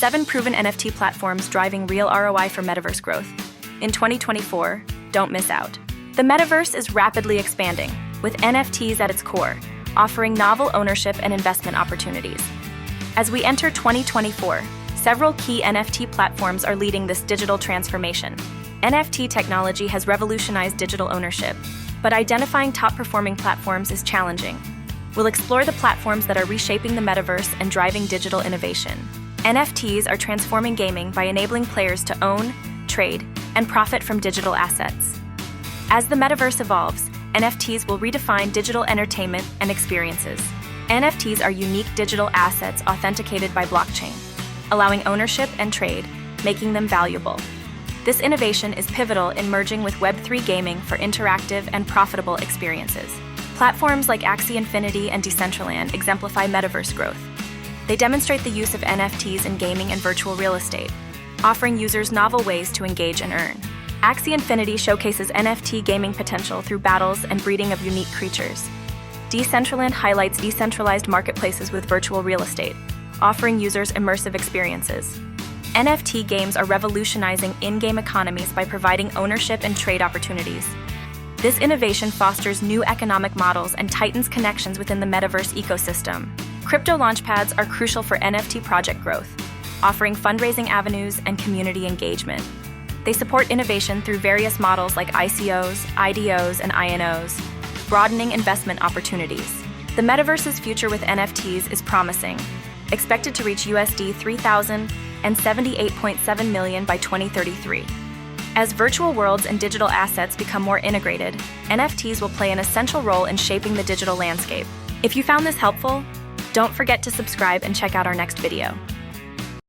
7 proven NFT platforms driving real ROI for metaverse growth. In 2024, don't miss out. The metaverse is rapidly expanding, with NFTs at its core, offering novel ownership and investment opportunities. As we enter 2024, several key NFT platforms are leading this digital transformation. NFT technology has revolutionized digital ownership, but identifying top-performing platforms is challenging. We'll explore the platforms that are reshaping the metaverse and driving digital innovation. NFTs are transforming gaming by enabling players to own, trade, and profit from digital assets. As the metaverse evolves, NFTs will redefine digital entertainment and experiences. NFTs are unique digital assets authenticated by blockchain, allowing ownership and trade, making them valuable. This innovation is pivotal in merging with Web3 gaming for interactive and profitable experiences. Platforms like Axie Infinity and Decentraland exemplify metaverse growth. They demonstrate the use of NFTs in gaming and virtual real estate, offering users novel ways to engage and earn. Axie Infinity showcases NFT gaming potential through battles and breeding of unique creatures. Decentraland highlights decentralized marketplaces with virtual real estate, offering users immersive experiences. NFT games are revolutionizing in-game economies by providing ownership and trade opportunities. This innovation fosters new economic models and tightens connections within the metaverse ecosystem. Crypto launchpads are crucial for NFT project growth, offering fundraising avenues and community engagement. They support innovation through various models like ICOs, IDOs, and INOs, broadening investment opportunities. The metaverse's future with NFTs is promising, expected to reach USD 3,078.7 million by 2033. As virtual worlds and digital assets become more integrated, NFTs will play an essential role in shaping the digital landscape. If you found this helpful, don't forget to subscribe and check out our next video.